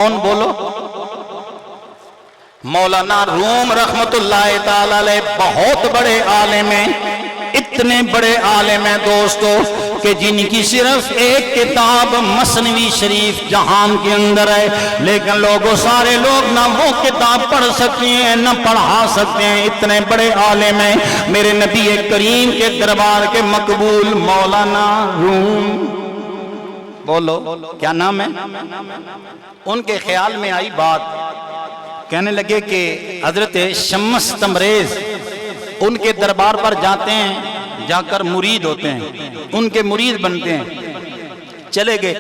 کون بولو؟ مولانا روم رحمت اللہ تعالی علیہ بہت بڑے عالم ہیں، اتنے بڑے عالم ہیں دوستو کہ جن کی صرف ایک کتاب مثنوی شریف جہان کے اندر ہے، لیکن لوگوں سارے لوگ نہ وہ کتاب پڑھ سکتے ہیں نہ پڑھا سکتے ہیں، اتنے بڑے عالم ہیں۔ میرے نبی کریم کے دربار کے مقبول مولانا روم، بولو کیا نام ہے؟ ان کے خیال میں آئی بات، کہنے لگے کہ حضرت شمس تبریز ان کے دربار پر جاتے ہیں، جا کر مرید ہوتے ہیں، ان کے مرید بنتے ہیں، چلے گئے،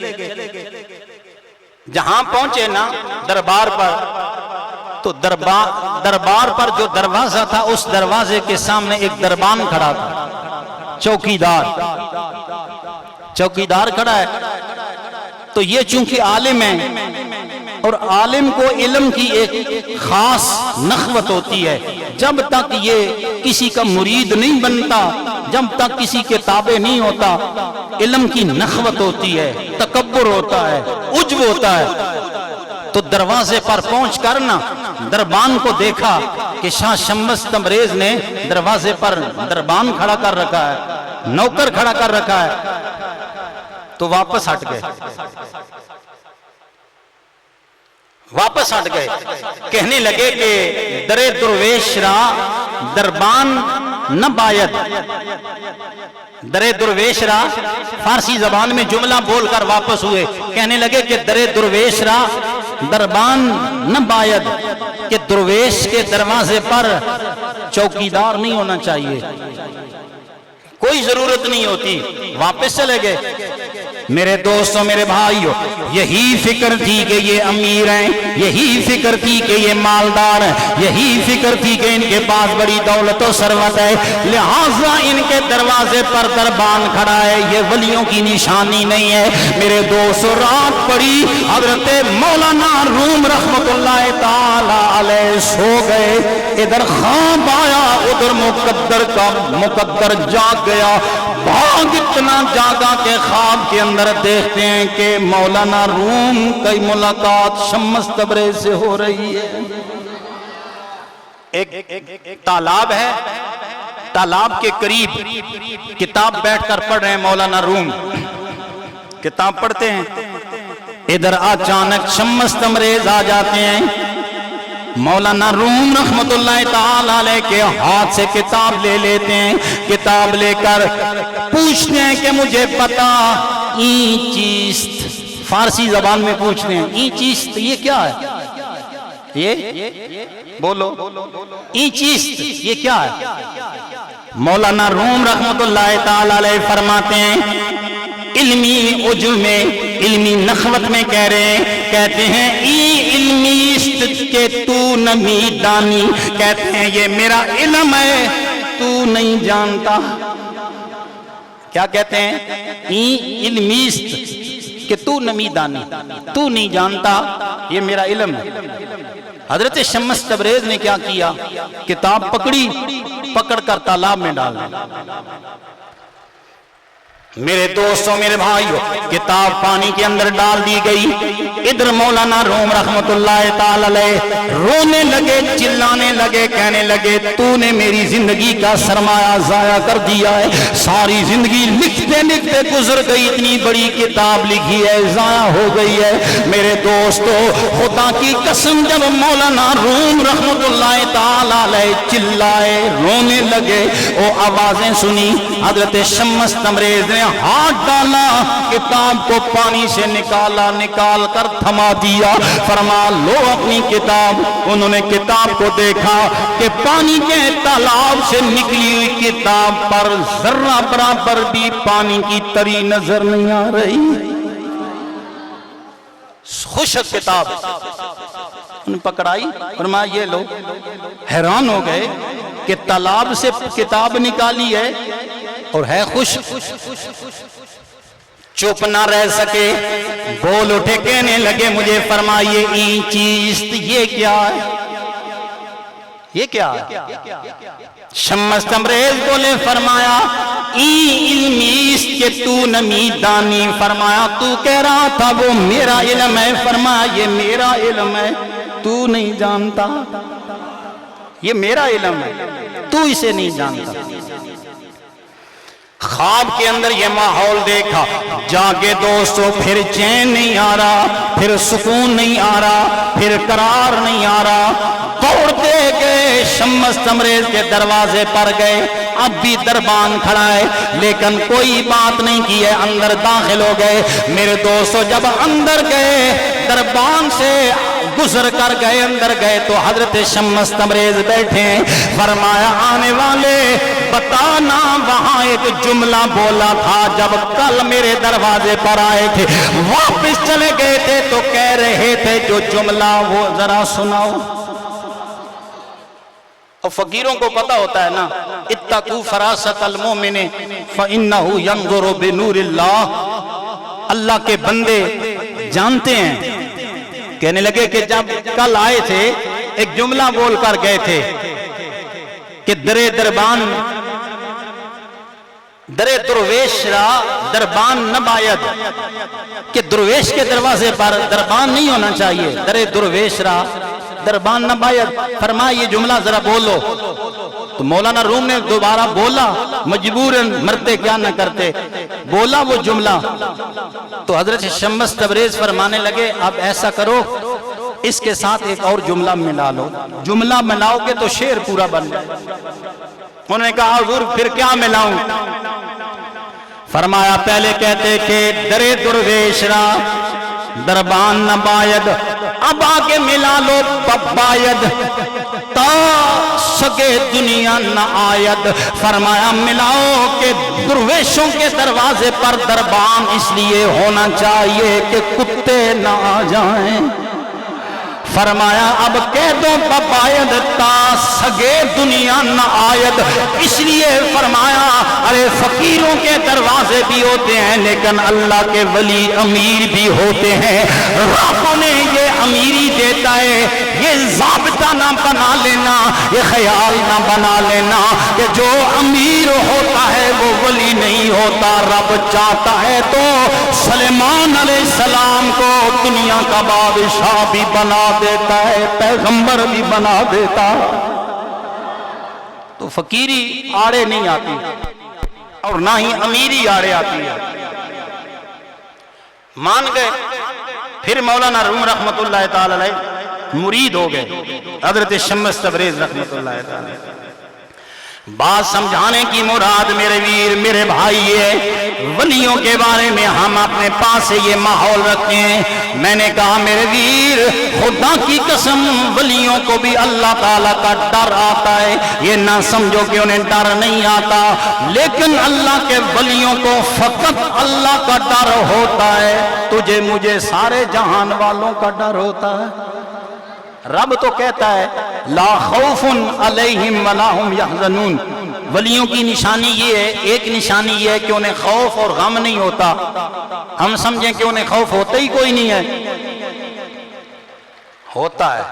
جہاں پہنچے نا دربار پر، تو دربار پر جو دروازہ تھا اس دروازے کے سامنے ایک دربان کھڑا تھا، چوکیدار کھڑا ہے۔ تو یہ چونکہ عالم ہے اور عالم کو علم کی ایک خاص نخوت ہوتی ہے، جب تک یہ کسی کا مرید نہیں بنتا، جب تک کسی کے تابع نہیں ہوتا، علم کی نخوت ہوتی ہے، تکبر ہوتا ہے، عجب ہوتا ہے۔ تو دروازے پر پہنچ کر نا دربان کو دیکھا کہ شاہ شمس تبریز نے دروازے پر دربان کھڑا کر رکھا ہے، نوکر کھڑا کر رکھا ہے، تو واپس ہٹ گئے، کہنے لگے کہ در درویش را دربان نہ باید، در درویش را فارسی زبان میں جملہ بول کر واپس ہوئے، کہنے لگے کہ در درویش را دربان نہ باید، کہ درویش کے دروازے پر چوکیدار نہیں ہونا چاہیے، کوئی ضرورت نہیں ہوتی، واپس چلے گئے۔ میرے دوستوں، میرے بھائیوں، یہی فکر تھی کہ یہ امیر ہیں، یہی فکر تھی کہ یہ مالدار ہیں، یہی فکر تھی کہ ان کے پاس بڑی دولت و ثروت ہے، لہٰذا ان کے دروازے پر دربان کھڑا ہے، یہ ولیوں کی نشانی نہیں ہے۔ میرے دوستوں، رات پڑی، حضرت مولانا روم رحمت اللہ تعالی علیہ سو گئے، ادھر خواب آیا، ادھر مقدر جاگ گیا، بھاگ اتنا جاگا کہ خواب کے اندر دیکھتے ہیں کہ مولانا روم کی ملاقات شمس تبریز سے ہو رہی ہے۔ ایک تالاب ہے، تالاب کے قریب کتاب بیٹھ کر پڑھ رہے ہیں مولانا روم، کتاب پڑھتے ہیں، ادھر اچانک شمس تبریز آ جاتے ہیں، مولانا روم رحمت اللہ تعالی علیہ کے ہاتھ سے کتاب لے لیتے ہیں، کتاب لے کر پوچھتے ہیں کہ مجھے پتا این چیست، فارسی زبان میں پوچھتے ہیں، این چیست یہ کیا ہے؟ یہ بولو، این چیست یہ کیا ہے؟ مولانا روم رحمت اللہ تعالی علیہ فرماتے ہیں، علمی عجب میں، علمی نخوت میں کہہ رہے ہیں، کہتے ہیں ای علمی است کہ تو نمی دانی، کہتے ہیں یہ میرا علم ہے تو نہیں جانتا۔ کیا کہتے ہیں؟ ای علمی است کہ تو نمی دانی، تو نہیں جانتا، یہ میرا علم ہے۔ حضرت شمس تبریز نے کیا کیا؟ کتاب پکڑی، پکڑ کر تالاب میں ڈال دی۔ میرے دوستوں، میرے بھائیوں، کتاب پانی کے اندر ڈال دی گئی، ادھر مولانا روم رحمت اللہ تعالی علیہ رونے لگے، چلانے لگے، کہنے لگے تو نے میری زندگی کا سرمایہ ضائع کر دیا ہے، ساری زندگی لکھتے لکھتے گزر گئی، اتنی بڑی کتاب لکھی ہے، ضائع ہو گئی ہے۔ میرے دوستو، خدا کی قسم، جب مولانا روم رحمت اللہ تعالی علیہ چلائے، رونے لگے، وہ آوازیں سنی، حضرت شمس تبریز نے ہاتھ ڈالا، کتاب کو پانی سے نکالا، نکال کر تھما دیا، فرما لو اپنی کتاب۔ انہوں نے کتاب کو دیکھا کہ پانی کے تالاب سے نکلی ہوئی کتاب پر ذرہ برابر بھی پانی کی تری نظر نہیں آ رہی، خشک کتاب انہوں نے پکڑائی، فرمایا یہ لو، حیران ہو گئے کہ تالاب سے کتاب نکالی ہے اور ہے خشک، چپ نہ رہ سکے، بول اٹھے، کہنے لگے مجھے فرمائیے این چیز یہ کیا ہے؟ یہ کیا ہے؟ شمس تبریز بولے فرمایا ای علمیس کہ تو نمی دانی، فرمایا تو کہہ رہا تھا وہ میرا علم ہے، فرمایا یہ میرا علم ہے، تو نہیں جانتا، یہ میرا علم ہے، تو اسے نہیں جانتا۔ خواب کے اندر یہ ماحول دیکھا، جاگے دوستو پھر چین نہیں آ رہا، پھر سکون نہیں آ رہا، پھر قرار نہیں آ رہا، دوڑتے گئے شمس تبریز کے دروازے پر گئے، اب بھی دربان کھڑا ہے لیکن کوئی بات نہیں کی ہے، اندر داخل ہو گئے۔ میرے دوستو جب اندر گئے، دربان سے گزر کر گئے، اندر گئے تو حضرت شمس تبریز بیٹھے ہیں۔ فرمایا آنے والے بتانا وہاں ایک جملہ بولا تھا جب کل میرے دروازے پر آئے تھے، واپس چلے گئے تھے تو کہہ رہے تھے جو جملہ وہ ذرا سناؤ۔ اور فقیروں کو پتا ہوتا ہے نا، اتقوا فراست المومن فإنہ ینظر بنور اللہ، اللہ کے بندے جانتے ہیں۔ کہنے لگے کہ جب کل آئے تھے ایک جملہ بول کر گئے تھے کہ درے دربان درے درویش را دربان نہ باید، کہ درویش کے دروازے پر دربان نہیں ہونا چاہیے، درے درویش را دربان نہ باید۔ فرمایا یہ جملہ ذرا بولو، تو مولانا روم نے دوبارہ بولا، مجبوراً مرتے کیا نہ کرتے، بولا وہ جملہ۔ تو حضرت شمس تبریز فرمانے لگے اب ایسا کرو اس کے ساتھ ایک اور جملہ ملا لو، جملہ ملاؤ گے تو شعر پورا بن جائے۔ انہوں نے کہا حضور پھر کیا ملاؤں؟ فرمایا پہلے کہتے کہ درے درویش را دربان نہ باید، اب آگے ملا لو باید تا سگے دنیا نہ آید۔ فرمایا ملاؤ کہ درویشوں کے دروازے پر دربان اس لیے ہونا چاہیے کہ کتے نہ آ جائیں۔ فرمایا اب کہہ دو باید تا سگے دنیا نہ آید، اس لیے فرمایا ارے فقیروں کے دروازے بھی ہوتے ہیں لیکن اللہ کے ولی امیر بھی ہوتے ہیں۔ رب نے یہ امیری دیتا ہے، یہ ضابطہ نہ بنا لینا، یہ خیال نہ بنا لینا کہ جو امیر ہوتا ہے وہ ولی نہیں ہوتا۔ رب چاہتا ہے تو سلیمان علیہ السلام کو دنیا کا بادشاہ بھی بنا دیتا ہے، پیغمبر بھی بنا دیتا۔ تو فقیری آڑے نہیں آتی اور نہ ہی امیری آڑے آتی ہے۔ مان گئے، پھر مولانا روم رحمت اللہ تعالی علیہ مرید ہو گئے حضرت شمس تبریز رحمت اللہ تعالی علیہ۔ بات سمجھانے کی مراد میرے ویر میرے بھائی ہے، ولیوں کے بارے میں ہم اپنے پاس سے یہ ماحول رکھتے ہیں۔ میں نے کہا میرے ویر خدا کی قسم ولیوں کو بھی اللہ تعالیٰ کا ڈر آتا ہے، یہ نہ سمجھو کہ انہیں ڈر نہیں آتا، لیکن اللہ کے ولیوں کو فقط اللہ کا ڈر ہوتا ہے، تجھے مجھے سارے جہان والوں کا ڈر ہوتا ہے۔ رب تو کہتا ہے لا خوف علیہم ولا ہم یحزنون، ولیوں کی نشانی یہ ہے، ایک نشانی یہ ہے کہ انہیں خوف اور غم نہیں ہوتا۔ ہم سمجھیں کہ انہیں خوف ہوتا ہی کوئی نہیں ہے، ہوتا ہے،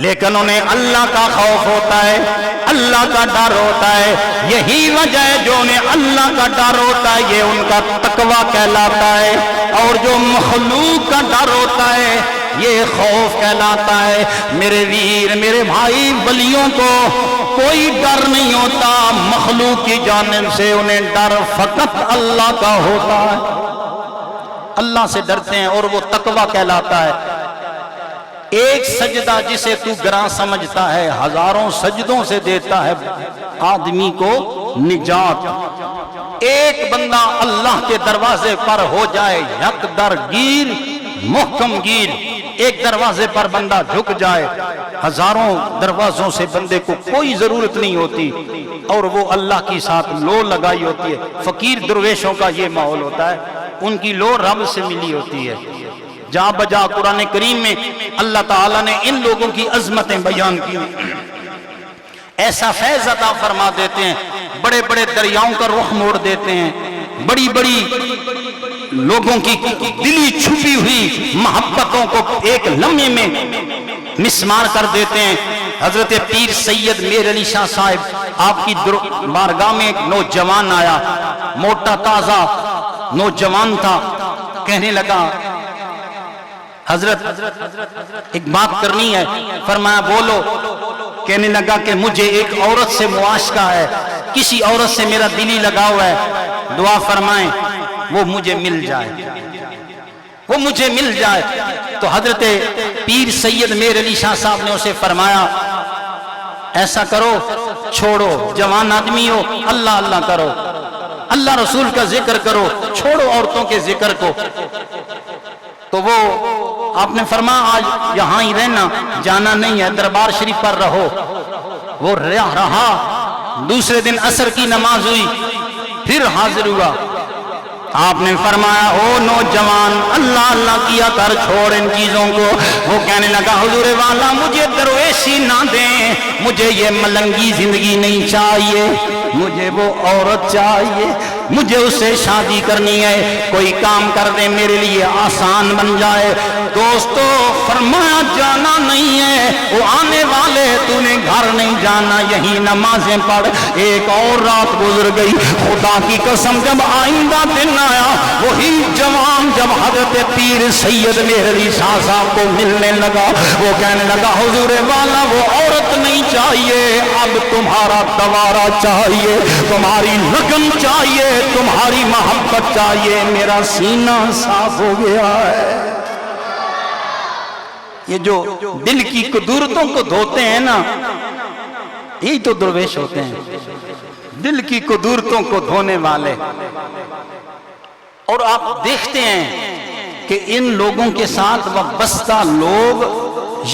لیکن انہیں اللہ کا خوف ہوتا ہے، اللہ کا ڈر ہوتا ہے۔ یہی وجہ ہے جو انہیں اللہ کا ڈر ہوتا ہے یہ ان کا تقوی کہلاتا ہے، اور جو مخلوق کا ڈر ہوتا ہے یہ خوف کہلاتا ہے۔ میرے ویر میرے بھائی ولیوں کو کوئی ڈر نہیں ہوتا مخلوق کی جانب سے، انہیں ڈر فقط اللہ کا ہوتا ہے، اللہ سے ڈرتے ہیں اور وہ تقوی کہلاتا ہے۔ ایک سجدہ جسے تو گراں سمجھتا ہے ہزاروں سجدوں سے دیتا ہے آدمی کو نجات۔ ایک بندہ اللہ کے دروازے پر ہو جائے یک در گیر محکم گیر، ایک دروازے پر بندہ جھک جائے، ہزاروں دروازوں سے بندے کو کوئی ضرورت نہیں ہوتی اور وہ اللہ کی ساتھ لو لگائی ہوتی ہے۔ فقیر درویشوں کا یہ ماحول ہوتا ہے، ان کی لو رب سے ملی ہوتی ہے۔ جا بجا قرآن کریم میں اللہ تعالیٰ نے ان لوگوں کی عظمتیں بیان کی، ایسا فیض عطا فرما دیتے ہیں، بڑے بڑے دریاؤں کا رخ موڑ دیتے ہیں، بڑی بڑی لوگوں کی دلی چھپی ہوئی محبتوں کو ایک لمحے میں مسمار کر دیتے ہیں۔ حضرت پیر سید میر علی شاہ صاحب آپ کی بارگاہ میں ایک نوجوان آیا، موٹا تازہ نوجوان تھا، کہنے لگا حضرت ایک بات کرنی ہے، فرمایا بولو۔ کہنے لگا کہ مجھے ایک عورت سے معاشقہ ہے، کسی عورت سے میرا دلی لگاؤ ہے، دعا فرمائیں وہ مجھے مل جائے، وہ مجھے مل جائے۔ تو حضرت پیر سید میر علی شاہ صاحب نے اسے فرمایا ایسا کرو، چھوڑو، جوان آدمی ہو، اللہ اللہ کرو، اللہ رسول کا ذکر کرو، چھوڑو عورتوں کے ذکر کو۔ تو وہ آپ نے فرمایا آج یہاں ہی رہنا، جانا نہیں ہے، دربار شریف پر رہو۔ وہ رہا، دوسرے دن عصر کی نماز ہوئی، پھر حاضر ہوا۔ آپ نے فرمایا او نوجوان اللہ اللہ کیا کر، چھوڑ ان چیزوں کو۔ وہ کہنے لگا حضور والا مجھے درویشی نہ دیں، مجھے یہ ملنگی زندگی نہیں چاہیے، مجھے وہ عورت چاہیے، مجھے اس سے شادی کرنی ہے، کوئی کام کر دے میرے لیے آسان بن جائے۔ دوستو فرمایا جانا نہیں ہے، وہ آنے والے، تو نے گھر نہیں جانا، یہی نمازیں پڑھ۔ ایک اور رات گزر گئی، خدا کی قسم جب آئندہ دن آیا، وہی جوان جب حضرت پیر سید میر علی شاہ صاحب کو ملنے لگا، وہ کہنے لگا حضور والا وہ عورت نہیں چاہیے، اب تمہارا دوارا چاہیے، تمہاری لگن چاہیے، تمہاری محبت چاہیے، میرا سینہ صاف ہو گیا ہے۔ یہ جو دل کی قدورتوں کو دھوتے ہیں نا، یہی تو درویش ہوتے ہیں، دل کی قدورتوں کو دھونے والے۔ اور آپ دیکھتے ہیں کہ ان لوگوں کے ساتھ وابستہ لوگ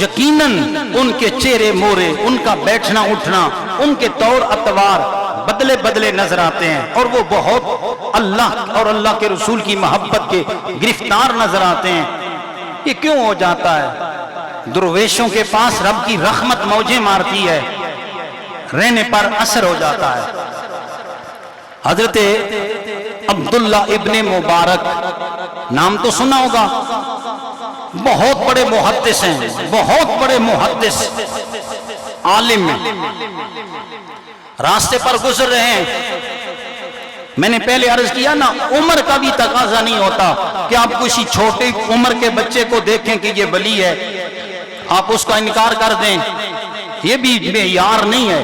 یقیناً ان کے چہرے مورے، ان کا بیٹھنا اٹھنا، ان کے طور اطوار بدلے بدلے نظر آتے ہیں، اور وہ بہت اللہ اور اللہ کے رسول کی محبت کے گرفتار نظر آتے ہیں۔ یہ کیوں ہو جاتا ہے؟ درویشوں کے پاس رب کی رحمت موجیں مارتی ہے، رہنے پر اثر ہو جاتا ہے۔ حضرت عبداللہ ابن مبارک نام تو سنا ہوگا، بہت بڑے محدث ہیں، بہت بڑے محدث عالم ہیں، راستے پر گزر رہے ہیں۔ میں نے پہلے عرض کیا نا، عمر کا بھی تقاضا نہیں ہوتا کہ آپ کسی چھوٹی عمر کے بچے کو دیکھیں کہ یہ ولی ہے، آپ اس کا انکار کر دیں، یہ بھی معیار نہیں ہے۔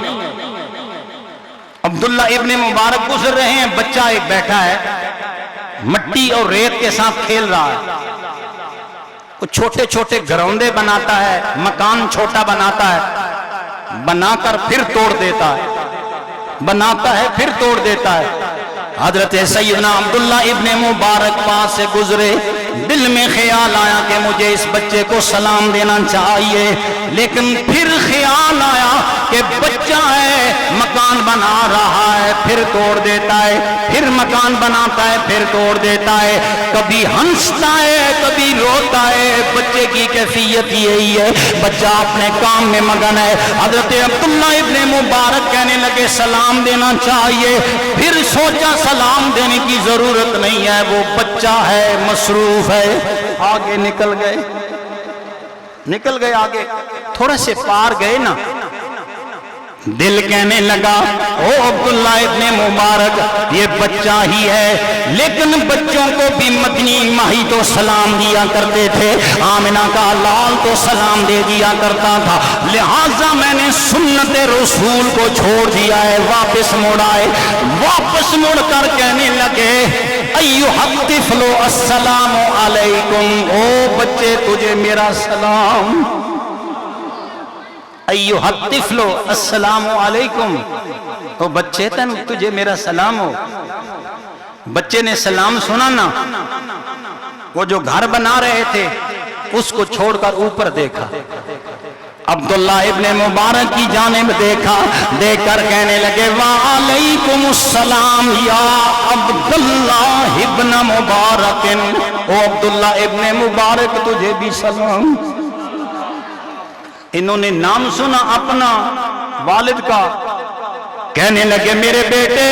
عبداللہ ابن مبارک گزر رہے ہیں، بچہ ایک بیٹھا ہے، مٹی اور ریت کے ساتھ کھیل رہا ہے، وہ چھوٹے چھوٹے گھروندے بناتا ہے، مکان چھوٹا بناتا ہے، بنا کر پھر توڑ دیتا ہے، بناتا ہے پھر توڑ دیتا ہے۔ حضرت سیدنا عبداللہ ابن مبارک پاس سے گزرے، دل میں خیال آیا کہ مجھے اس بچے کو سلام دینا چاہیے، لیکن پھر خیال آیا کہ بچہ ہے، مکان بنا رہا ہے پھر توڑ دیتا ہے، پھر مکان بناتا ہے پھر توڑ دیتا ہے، کبھی ہنستا ہے کبھی روتا ہے، بچے کی کیفیت یہی ہے، بچہ اپنے کام میں مگن ہے۔ حضرت عبداللہ ابن مبارک کہنے لگے سلام دینا چاہیے، پھر سوچا سلام دینے کی ضرورت نہیں ہے، وہ بچہ ہے، مصروف ہے، آگے نکل گئے آگے، تھوڑے سے پار گئے نا، دل کہنے لگا او عبداللہ ابن مبارک یہ بچہ ہی ہے، لیکن بچوں کو بھی مدنی ماہی تو سلام دیا کرتے تھے، آمنہ کا لال تو سلام دے دیا کرتا تھا، لہٰذا میں نے سنت رسول کو چھوڑ دیا ہے، واپس مڑ آئے، واپس مڑ کر کہنے لگے ایھا الطفل السلام علیکم، او بچے تجھے میرا سلام، ایھا الطفل السلام علیکم، تو بچے تجھے میرا سلام ہو۔ بچے نے سلام سنا نا، وہ جو گھر بنا رہے تھے اس کو چھوڑ کر اوپر دیکھا، عبداللہ ابن مبارک کی جانب دیکھا، دیکھ کر کہنے لگے وعلیکم السلام یا عبداللہ ابن مبارک، او عبداللہ ابن مبارک تجھے بھی سلام۔ انہوں نے نام سنا اپنا والد کا، کہنے لگے میرے بیٹے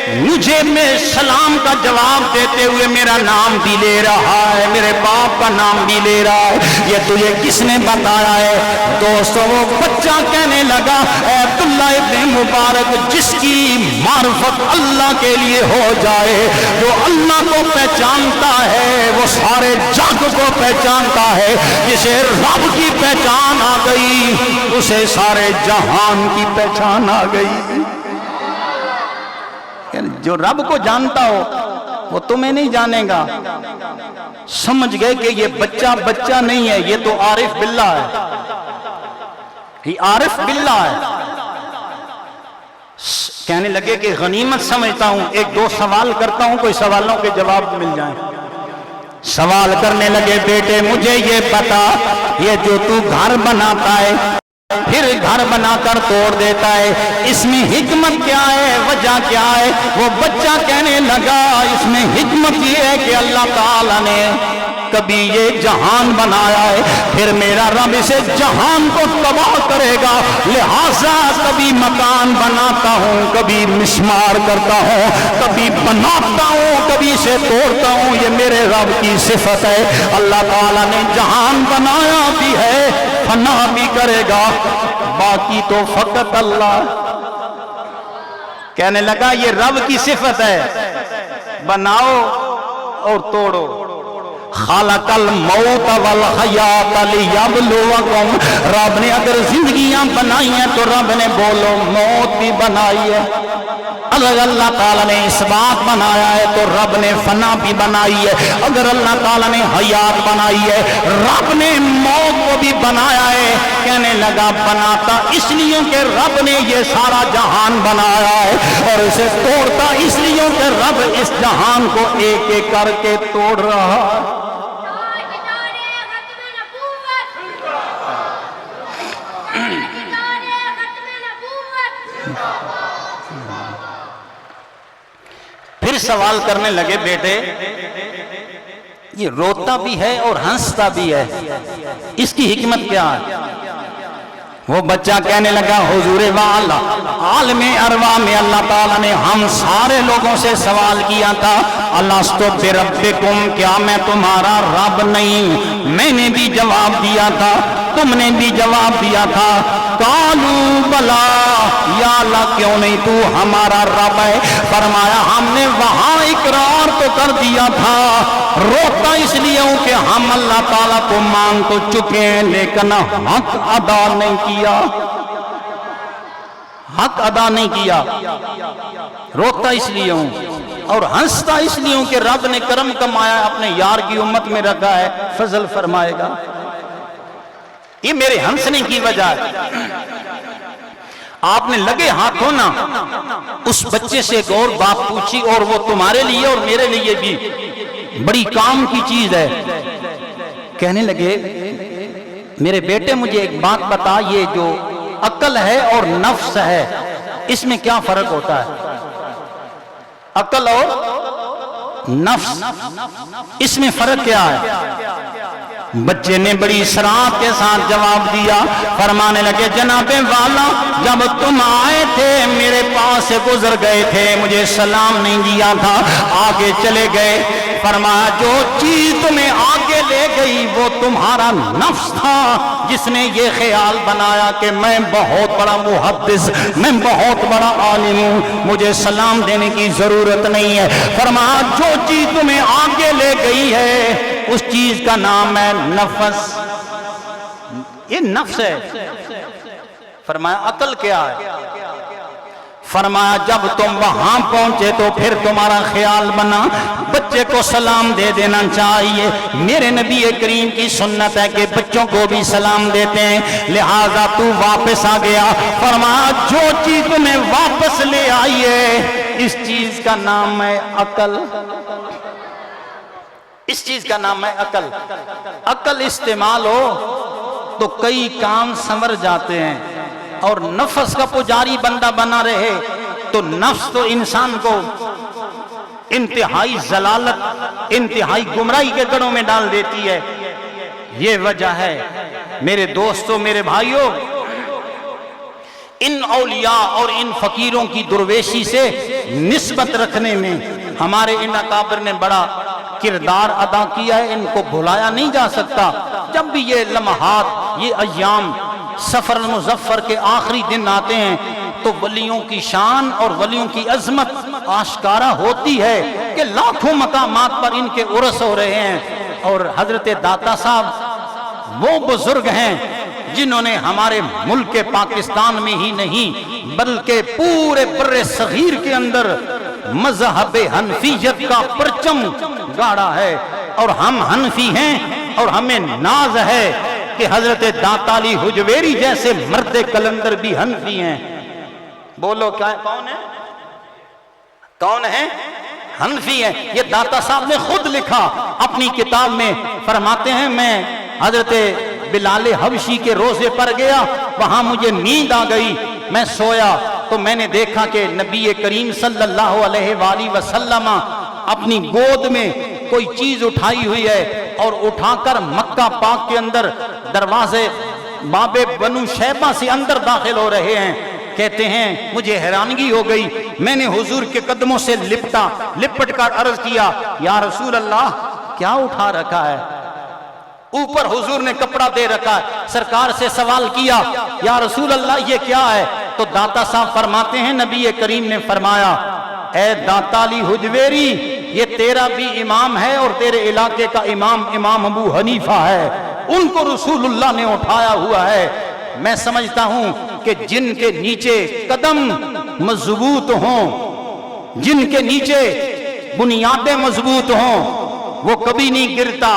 مجھے میں سلام کا جواب دیتے ہوئے میرا نام بھی لے رہا ہے، میرے باپ کا نام بھی لے رہا ہے، یہ تجھے کس نے بتایا ہے؟ دوستو وہ بچہ کہنے لگا اے عبداللہ ابن مبارک، جس کی معرفت اللہ کے لیے ہو جائے، جو اللہ کو پہچانتا ہے وہ سارے جگ کو پہچانتا ہے، جسے رب کی پہچان آ گئی اسے سارے جہان کی پہچان آ گئی۔ جو رب کو جانتا ہو وہ تمہیں نہیں جانے گا۔ سمجھ گئے کہ یہ بچہ بچہ نہیں ہے، یہ تو عارف باللہ ہے، یہ عارف باللہ ہے۔ کہنے لگے کہ غنیمت سمجھتا ہوں، ایک دو سوال کرتا ہوں، کوئی سوالوں کے جواب مل جائیں۔ سوال کرنے لگے بیٹے مجھے یہ بتا، یہ جو تو گھر بناتا ہے پھر گھر بنا کر توڑ دیتا ہے، اس میں حکمت کیا ہے، وجہ کیا ہے؟ وہ بچہ کہنے لگا اس میں حکمت یہ ہے کہ اللہ تعالیٰ نے کبھی یہ جہان بنایا ہے، پھر میرا رب اسے جہان کو تباہ کرے گا، لہٰذا کبھی مکان بناتا ہوں، کبھی مسمار کرتا ہوں، کبھی بناتا ہوں، کبھی اسے توڑتا ہوں، یہ میرے رب کی صفت ہے۔ اللہ تعالیٰ نے جہان بنایا بھی ہے، فنا بھی کرے گا، باقی تو فقط اللہ۔ کہنے لگا یہ رب کی صفت ہے، بناؤ اور توڑو۔ خالق الموت والحیات لیبلوکم، رب نے اگر زندگیاں بنائی ہیں تو رب نے بولو موت بھی بنائی ہے۔ اگر اللہ تعالیٰ نے اس بات بنایا ہے تو رب نے فنا بھی بنائی ہے۔ اگر اللہ تعالیٰ نے حیات بنائی ہے رب نے موت کو بھی بنایا ہے۔ کہنے لگا بناتا اس لیے کہ رب نے یہ سارا جہان بنایا ہے، اور اسے توڑتا اس لیے کہ رب اس جہان کو ایک ایک کر کے توڑ رہا ہے۔ پھر سوال کرنے لگے بیٹے یہ روتا بھی ہے اور ہنستا بھی ہے، اس کی حکمت کیا ہے؟ وہ بچہ کہنے لگا حضور والا عالم ارواح میں اللہ تعالیٰ نے ہم سارے لوگوں سے سوال کیا تھا الستو بربکم، کیا میں تمہارا رب نہیں؟ میں نے بھی جواب دیا تھا، تم نے بھی جواب دیا تھا۔ قالوا بلا، یا اللہ کیوں نہیں تو ہمارا رب ہے؟ فرمایا ہم نے وہاں اقرار تو کر دیا تھا، روتا اس لیے ہوں کہ ہم اللہ تعالیٰ کو مان تو چکے ہیں لیکن حق ادا نہیں کیا، حق ادا نہیں کیا۔ روتا اس لیے ہوں اور ہنستا اس لیے ہوں کہ رب نے کرم کمایا، اپنے یار کی امت میں رکھا ہے، فضل فرمائے گا۔ یہ میرے ہنسنے کی وجہ ہے۔ آپ نے لگے ہاتھوں نا اس بچے سے ایک اور بات پوچھی، اور وہ تمہارے لیے اور میرے لیے بھی بڑی کام کی چیز ہے۔ کہنے لگے میرے بیٹے مجھے ایک بات بتا، یہ جو عقل ہے اور نفس ہے اس میں کیا فرق ہوتا ہے؟ عقل اور نفس اس میں فرق کیا ہے؟ بچے نے بڑی اصرار کے ساتھ جواب دیا، فرمانے لگے جناب والا جب تم آئے تھے میرے پاس سے گزر گئے تھے، مجھے سلام نہیں دیا تھا، آگے چلے گئے، فرمایا جو چیز تمہیں آگے لے گئی وہ تمہارا نفس تھا جس نے یہ خیال بنایا کہ میں بہت بڑا محدث، میں بہت بڑا عالم ہوں، مجھے سلام دینے کی ضرورت نہیں ہے۔ فرمایا جو چیز تمہیں آگے لے گئی ہے اس چیز کا نام ہے نفس، یہ نفس ہے۔ فرمایا عقل کیا ہے؟ فرمایا جب تم وہاں پہنچے تو پھر تمہارا خیال بنا بچے کو سلام دے دینا چاہیے، میرے نبی کریم کی سنت ہے کہ بچوں کو بھی سلام دیتے ہیں، لہذا تو واپس آ گیا۔ فرمایا جو چیز تمہیں واپس لے آئیے اس چیز کا نام ہے عقل، اس چیز کا نام ہے عقل۔ عقل استعمال ہو تو کئی کام سنور جاتے ہیں، اور نفس کا پجاری بندہ بنا رہے تو نفس تو انسان کو انتہائی ضلالت، انتہائی گمراہی کے گڑھوں میں ڈال دیتی ہے۔ یہ وجہ ہے میرے دوستوں، میرے بھائیوں، ان اولیاء اور ان فقیروں کی درویشی سے نسبت رکھنے میں ہمارے ان اکابر نے بڑا کردار ادا کیا ہے، ان کو بھلایا نہیں جا سکتا۔ جب بھی یہ لمحات، یہ ایام سفر المظفر کے آخری دن آتے ہیں تو ولیوں کی شان اور ولیوں کی عظمت آشکارا ہوتی ہے کہ لاکھوں مقامات پر ان کے عرس ہو رہے ہیں۔ اور حضرت داتا صاحب وہ بزرگ ہیں جنہوں نے ہمارے ملک پاکستان میں ہی نہیں بلکہ پورے بر صغیر کے اندر مذہب حنفیت کا پرچم گاڑا ہے، اور ہم حنفی ہیں اور ہمیں ناز ہے کہ حضرت داتا علی حجویری جیسے مرد کلندر بھی حنفی ہیں۔ بولو کیا ہے؟ کون ہے؟ کون ہے؟ حنفی ہے۔ یہ داتا صاحب نے خود لکھا اپنی کتاب میں، فرماتے ہیں میں حضرت بلال حبشی کے روزے پر گیا، وہاں مجھے نیند آ گئی، میں سویا تو میں نے دیکھا کہ نبی کریم صلی اللہ علیہ وآلہ وسلم اپنی گود میں کوئی چیز اٹھائی ہوئی ہے اور اٹھا کر مکہ پاک کے اندر دروازے باب بنو شیبہ سے اندر داخل ہو رہے ہیں۔ کہتے ہیں مجھے حیرانگی ہو گئی، میں نے حضور کے قدموں سے لپٹ کر عرض کیا یا رسول اللہ کیا اٹھا رکھا ہے؟ اوپر حضور نے کپڑا دے رکھا ہے۔ سرکار سے سوال کیا یا رسول اللہ یہ کیا ہے؟ تو داتا صاحب فرماتے ہیں نبی کریم نے فرمایا اے داتا علی حجویری، یہ تیرا بھی امام ہے اور تیرے علاقے کا امام ابو حنیفہ ہے، ان کو رسول اللہ نے اٹھایا ہوا ہے۔ میں سمجھتا ہوں کہ جن کے نیچے قدم مضبوط ہوں، جن کے نیچے بنیادیں مضبوط ہوں، وہ کبھی نہیں گرتا۔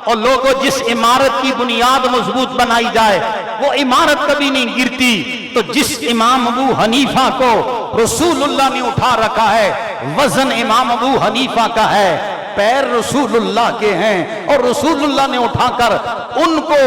اور لوگوں جس عمارت کی بنیاد مضبوط بنائی جائے وہ عمارت کبھی نہیں گرتی۔ تو جس امام ابو حنیفہ کو رسول اللہ نے اٹھا رکھا ہے، وزن امام ابو حنیفہ کا ہے، پیر رسول اللہ کے ہیں، اور رسول اللہ نے اٹھا کر ان کو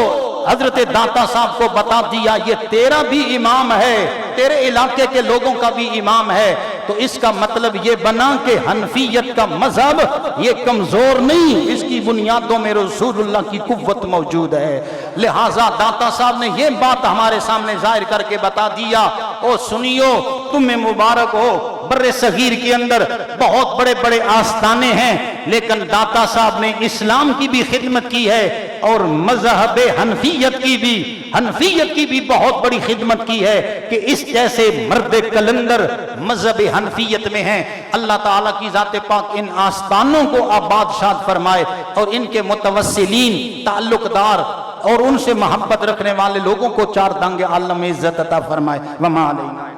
حضرت داتا صاحب کو بتا دیا یہ تیرا بھی امام ہے، تیرے علاقے کے لوگوں کا بھی امام ہے۔ تو اس کا مطلب یہ بنا کہ حنفیت کا مذہب یہ کمزور نہیں، اس کی بنیادوں میں رسول اللہ کی قوت موجود ہے۔ لہٰذا داتا صاحب نے یہ بات ہمارے سامنے ظاہر کر کے بتا دیا، او سنیو تمہیں مبارک ہو، بر صغیر کے اندر بہت بڑے بڑے آستانے ہیں، لیکن داتا صاحب نے اسلام کی بھی خدمت کی ہے اور مذہب حنفیت کی بھی بہت بڑی خدمت کی ہے کہ اس جیسے مرد کلندر مذہب حنفیت میں ہیں۔ اللہ تعالیٰ کی ذات پاک ان آستانوں کو آباد شاد فرمائے اور ان کے متوسلین، تعلق دار اور ان سے محبت رکھنے والے لوگوں کو چار دانگ عالم عزت عطا فرمائے۔ وما علینا